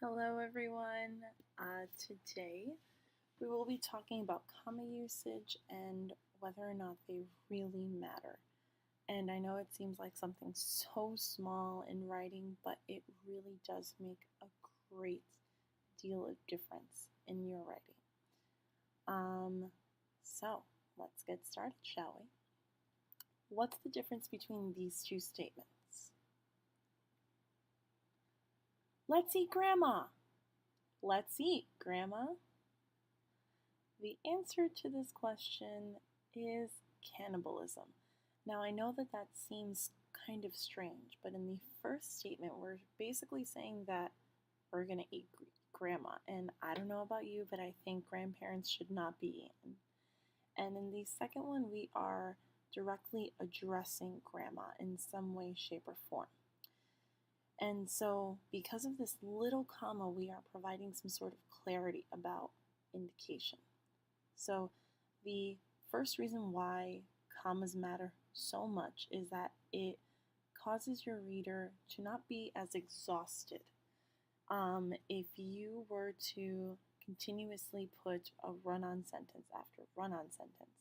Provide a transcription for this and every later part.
Hello everyone. Today we will be talking about comma usage and whether or not they really matter. And I know it seems like something so small in writing, but it really does make a great deal of difference in your writing. So let's get started, shall we? What's the difference between these two statements? Let's eat, Grandma. Let's eat, Grandma. The answer to this question is cannibalism. Now, I know that seems kind of strange, but in the first statement, we're basically saying that we're going to eat grandma. And I don't know about you, but I think grandparents should not be eaten. And in the second one, we are directly addressing grandma in some way, shape, or form. And so, because of this little comma, we are providing some sort of clarity about indication. So, the first reason why commas matter so much is that it causes your reader to not be as exhausted. If you were to continuously put a run-on sentence after run-on sentence,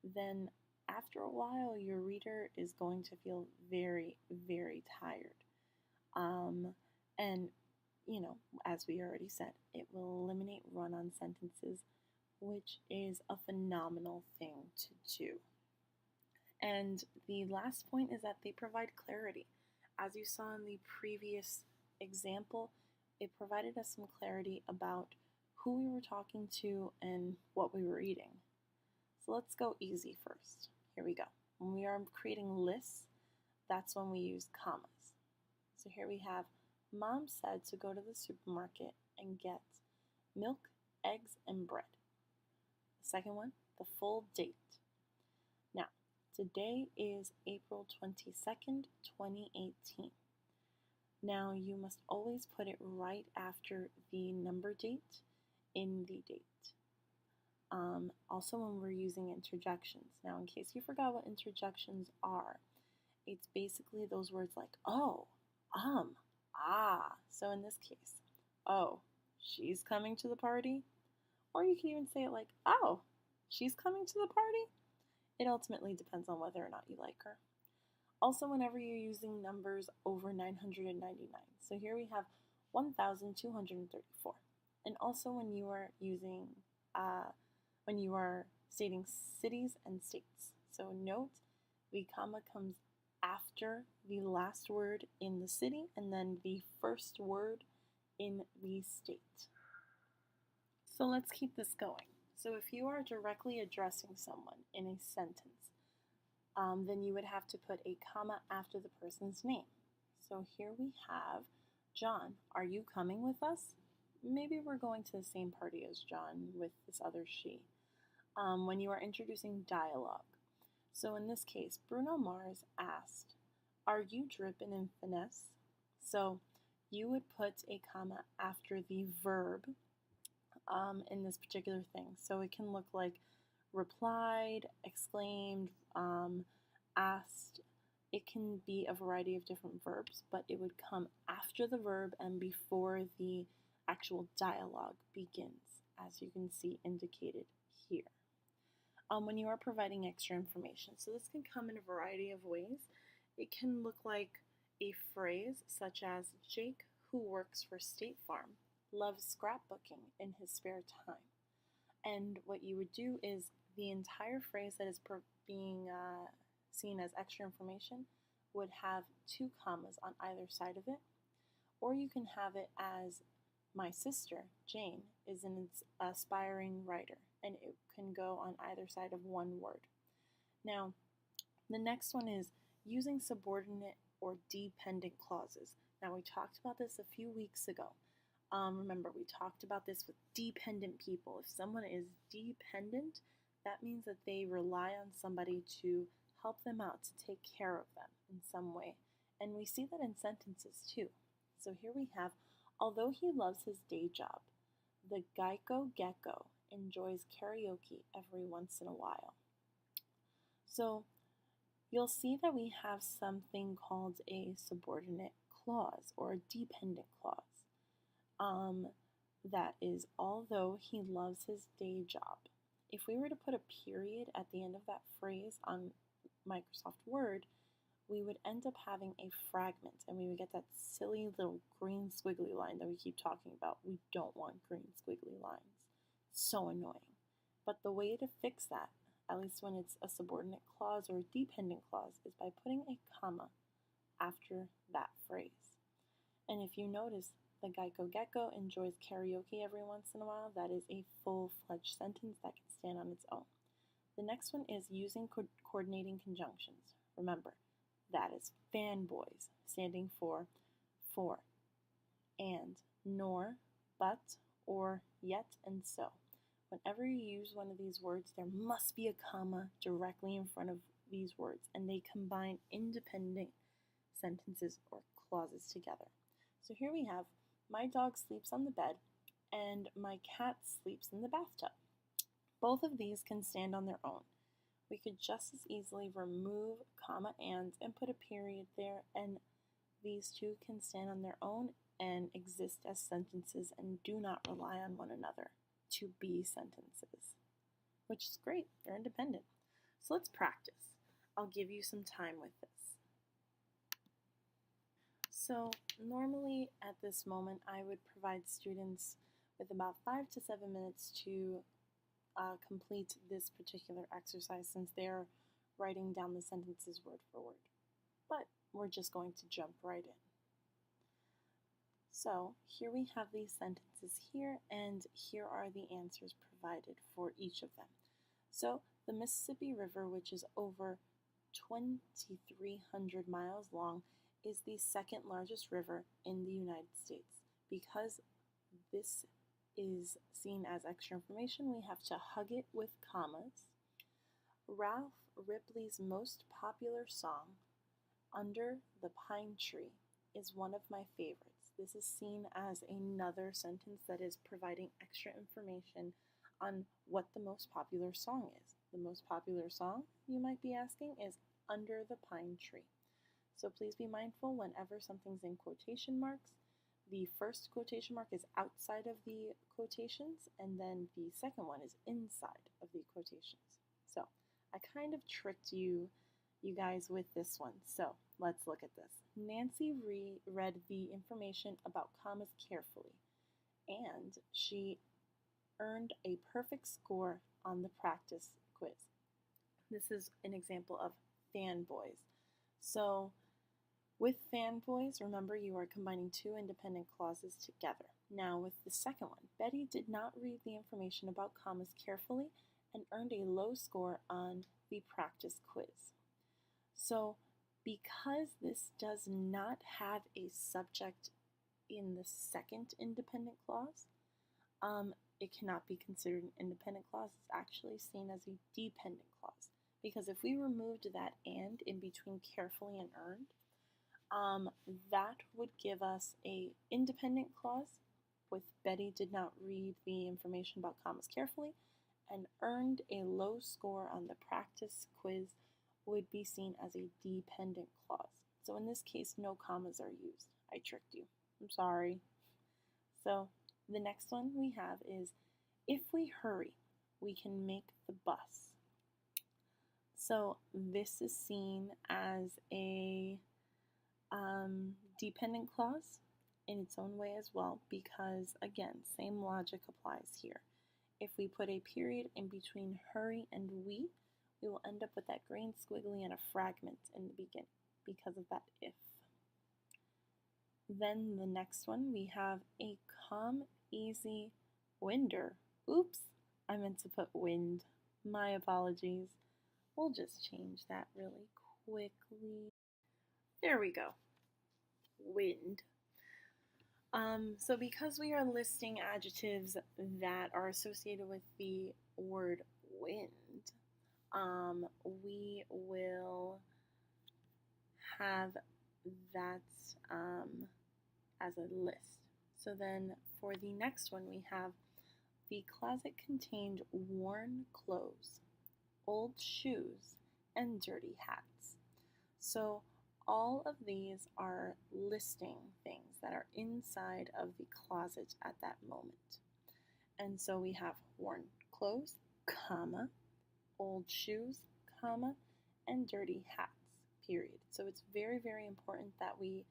then after a while your reader is going to feel very, very tired. And, as we already said, it will eliminate run-on sentences, which is a phenomenal thing to do. And the last point is that they provide clarity. As you saw in the previous example, it provided us some clarity about who we were talking to and what we were eating. So let's go easy first. Here we go. When we are creating lists, that's when we use commas. So here we have, Mom said to go to the supermarket and get milk, eggs, and bread. The second one, the full date. Now, today is April 22nd, 2018. Now, you must always put it right after the number date in the date. Also, when we're using interjections. Now, in case you forgot what interjections are, it's basically those words like, oh, ah. So in this case, oh, she's coming to the party. Or you can even say it like, oh, she's coming to the party. It ultimately depends on whether or not you like her. Also, whenever you're using numbers over 999. So here we have 1,234. And also when you are using, when you are stating cities and states. So note, the comma comes after the last word in the city and then the first word in the state. So let's keep this going. So if you are directly addressing someone in a sentence, then you would have to put a comma after the person's name. So here we have, John, are you coming with us? Maybe we're going to the same party as John with this other she. When you are introducing dialogue. So in this case, Bruno Mars asked, are you drippin' in finesse? So you would put a comma after the verb in this particular thing. So it can look like replied, exclaimed, asked. It can be a variety of different verbs, but it would come after the verb and before the actual dialogue begins, as you can see indicated here. When you are providing extra information. So this can come in a variety of ways. It can look like a phrase such as, Jake, who works for State Farm, loves scrapbooking in his spare time. And what you would do is the entire phrase that is being seen as extra information would have two commas on either side of it. Or you can have it as, my sister, Jane, is an aspiring writer, and it can go on either side of one word. Now, the next one is using subordinate or dependent clauses. Now, we talked about this a few weeks ago. Remember, we talked about this with dependent people. If someone is dependent, that means that they rely on somebody to help them out, to take care of them in some way. And we see that in sentences too. So here we have, although he loves his day job, the Geico Gecko enjoys karaoke every once in a while. So you'll see that we have something called a subordinate clause or a dependent clause. That is, although he loves his day job. If we were to put a period at the end of that phrase on Microsoft Word, we would end up having a fragment and we would get that silly little green squiggly line that we keep talking about. We don't want green squiggly lines. So annoying. But the way to fix that, at least when it's a subordinate clause or a dependent clause, is by putting a comma after that phrase. And if you notice, the Geico Gecko enjoys karaoke every once in a while. That is a full-fledged sentence that can stand on its own. The next one is using coordinating conjunctions. Remember, that is fanboys, standing for, and, nor, but, or, yet, and so. Whenever you use one of these words, there must be a comma directly in front of these words, and they combine independent sentences or clauses together. So here we have, my dog sleeps on the bed, and my cat sleeps in the bathtub. Both of these can stand on their own. We could just as easily remove comma and put a period there, and these two can stand on their own and exist as sentences and do not rely on one another to be sentences, which is great. They're independent. So let's practice. I'll give you some time with this. So normally at this moment, I would provide students with about 5 to 7 minutes to complete this particular exercise since they're writing down the sentences word for word. But we're just going to jump right in. So here we have these sentences here, and here are the answers provided for each of them. So the Mississippi River, which is over 2,300 miles long, is the second largest river in the United States. Because this is seen as extra information, we have to hug it with commas. Ralph Ripley's most popular song, Under the Pine Tree, is one of my favorites. This is seen as another sentence that is providing extra information on what the most popular song is. The most popular song, you might be asking, is Under the Pine Tree. So please be mindful whenever something's in quotation marks. The first quotation mark is outside of the quotations, and then the second one is inside of the quotations. So I kind of tricked you guys with this one. So let's look at this. Nancy read the information about commas carefully, and she earned a perfect score on the practice quiz. This is an example of fanboys. So with fanboys, remember you are combining two independent clauses together. Now with the second one, Betty did not read the information about commas carefully and earned a low score on the practice quiz. So because this does not have a subject in the second independent clause, it cannot be considered an independent clause. It's actually seen as a dependent clause. Because if we removed that and in between carefully and earned, that would give us a independent clause with Betty did not read the information about commas carefully and earned a low score on the practice quiz would be seen as a dependent clause. So in this case, no commas are used. I tricked you. I'm sorry. So the next one we have is, if we hurry, we can make the bus. So this is seen as a dependent clause in its own way as well, because again, same logic applies here. If we put a period in between hurry and we will end up with that green squiggly and a fragment in the beginning because of that if. Then the next one, we have a calm, easy winder. Oops, I meant to put wind. My apologies. We'll just change that really quickly. There we go. Wind. So because we are listing adjectives that are associated with the word wind, we will have that as a list. So then for the next one, we have the closet contained worn clothes, old shoes, and dirty hats. So all of these are listing things that are inside of the closet at that moment. And so we have worn clothes, comma, old shoes, comma, and dirty hats, period. So it's very, very important that we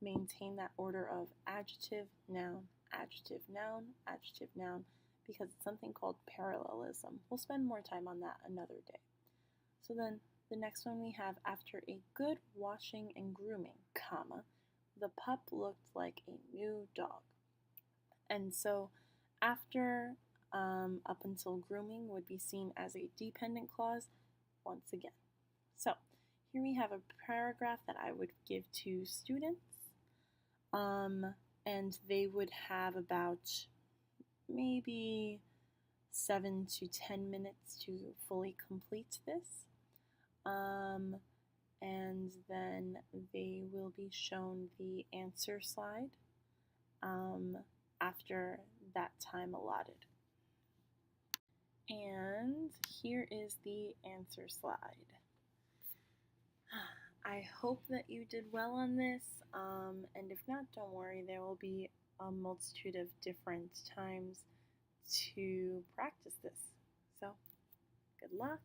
maintain that order of adjective, noun, adjective, noun, adjective, noun, because it's something called parallelism. We'll spend more time on that another day. So then the next one we have, after a good washing and grooming, comma, the pup looked like a new dog. And so after up until grooming would be seen as a dependent clause once again. So here we have a paragraph that I would give to students, and they would have about maybe 7 to 10 minutes to fully complete this. And then they will be shown the answer slide after that time allotted. And here is the answer slide. I hope that you did well on this, and if not, don't worry, there will be a multitude of different times to practice this. So, good luck.